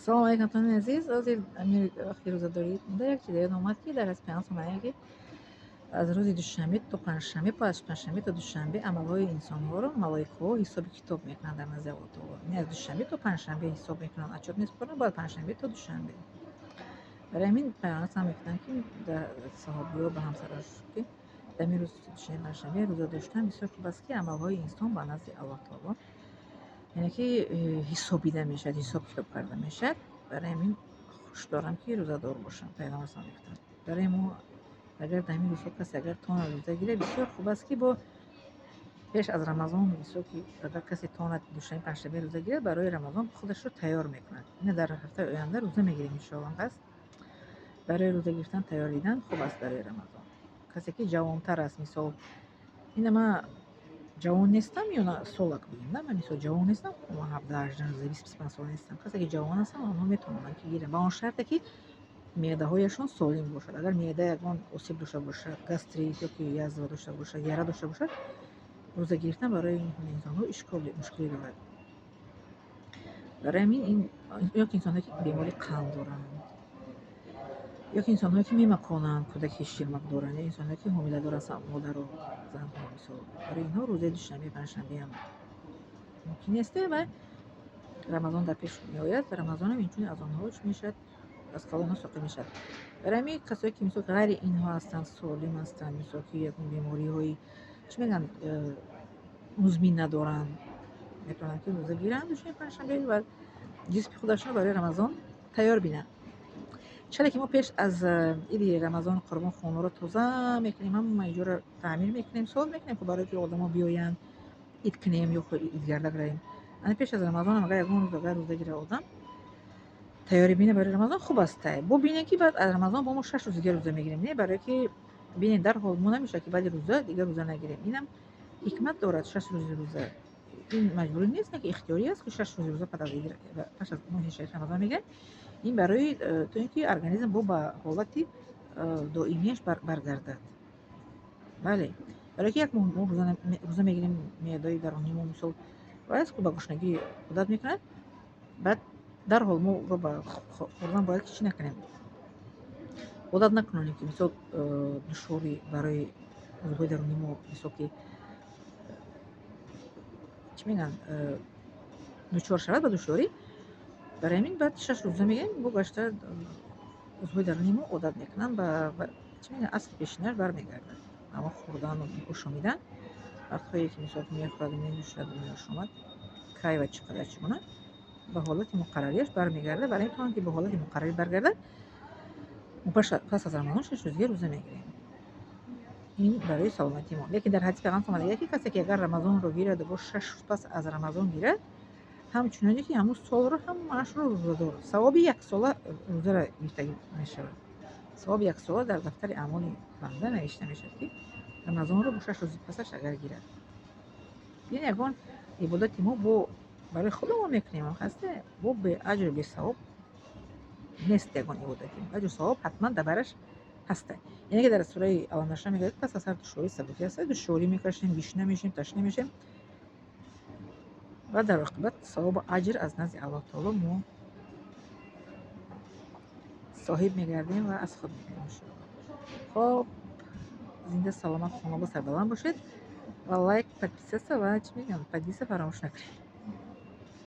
سلام علیکم خانم عزیز. امیر وقتی روزه دارید در یک چیزی یادم اومد که در از پیامبر اومده که از روز دوشنبه تا پنجشنبه از پنجشنبه تا دوشنبه عملهای انسان‌ها رو ملائکه‌ها حساب کتاب میکنن در نزد الله تعالی. یعنی از دوشنبه تا پنجشنبه حساب میکنن، اچوب میسپارن بعد پنجشنبه تا دوشنبه. برای همین پیامبر هم میگفتن که در صحابی‌ها به همسرش که در روز دوشنبه پنجشنبه روزه داشتن بسیار خوب است که عملهای انسان به نزد الله تعالی یعنی که حسابیده میشد، حساب کتاب کرده میشد. برای همین خوش دارم که روزه‌دار باشم. پیغمبر صلی الله علیه و آله برای ما اگر در این روزها کسی اگر تان روزه گیره بسیار خوب است که با پیش از رمضان بسیار که اگر کسی تان دوشنبه پنجشنبه روزه گیره برای رمضان خودش رو تیار میکنه. این در هفته آینده روزه میگیریم ان شاء الله. پس برای روزه گرفتن تیاریدن خوب است برای رمضان. کسی که جوانتر است، مثال این ما جوان نیستم یا نه سالک بگیم، نه من مثلا جوان نیستم، من 17 18 25 سال نیستم. کسی که جوان هستن آنها میتونن که گیرن با اون شرطی که معده هایشون سالم باشد. اگر معده یکان آسیب داشته باشد، گاستریت یا که یزوا داشته باشد، یره داشته باشد، روزه گرفتن برای این انسان ها مشکلی دارد. برای همین یا که انسان که بیماری قند دارند، یا که انسان هایی که میمکانند کودک شیرمک دارند، یا انسان هایی که حامله دارند، مادر و زن ها مثال، برای اینها روزه دوشنبه پنجشنبه هم ممکن است و رمضان در پیش میآید. رمضان هم اینچون از آنها میشد، از کلان ساقی میشد. برای همین کسایی که مثل غیر اینها هستند، سالم هستند، مثل که یک بیماری های چی میگن مزمن ندارند، میتونن که روزه گیرن دوشنبه پنجشنبه و جسم خودشون رو برای رمضان تیار بینن. چرا که ما پیش از عید رمضان قربان خونه رو تازه میکنیم، هم اینجور تعمیر میکنیم، سال میکنیم که برای که آدما بیاین عید کنیم یا خود عید گرده کنیم. یعنی پیش از رمضان هم اگر یکون روزه گیره آدم تیاری بینه برای رمضان خوب است. بو بینه که بعد از رمضان با ما 6 روز دیگه روزه میگیریم، نه برای که بینه در حال مو نمیشه که بعد روزه دیگه روزه نگیریم. اینم حکمت دارد 6 روز روزه. این مجبوری نیست که اختیاری است که 6 روز روزه پس از ماه شریف رمضان میگیره. این برای تو اینکه ارگانیسم با حالت دائمیش برگردد. بله، برای که یک ماه روزه میگیریم معده درونی ما مثلا باید که با گشنگی عادت میکنه، بعد در حال ما رو با خوردن باید که چی نکنیم، عادت نکنیم که مثلا دشواری برای عضوهای درونی ما مثلا که چی میگن دچار شود با دشواری. برای همین بعد 6 روزه میگیم با گشته عضوهای درونی ما عادت میکنن و چی میگن اصل پیشینش برمیگردن. اما خوردن و آشامیدن وقتهایی که مثلا میخورد و می‌نوشد و می‌آشامد کی و چقدر چگونه به حالت مقرریش برمیگرده. برای این که به حالت مقرری برگرده پس از رمضان 6 روزه روزه میگیریم. این برای سلامتی ما. لیکن در حدیث پیغمبر اومده که کسی که اگر رمضان رو گیرد و 6 روز پس از رمضان گیرد، همچنانی که همون سال رو هم معاش رو روزه دار ثواب یک سال روزه را گرفته میشود. ثواب یک سال در دفتر اعمال بنده نوشته میشد که رمضان رو 6 روز پسش اگر گیرد. یعنی یگان عبادت ما با برای خودمون میکنیم هسته با به اجر به ثواب نیست. یگان عبادت ما اجر ثواب حتما دربارش هسته. یعنی که در سوره النشر میگه پس از هر دشواری صبوری هست، دشواری میکشیم، بیش نمیشیم، تشنه میشیم و در عاقبت ثواب و اجر از نزد الله تعالی ما صاحب میگردیم و از خود میکنیم ان شاء الله. خب زنده سلامت خانواده سربلند باشید و لایک، подписаться و چی میگن، подписаться فراموش نکنید.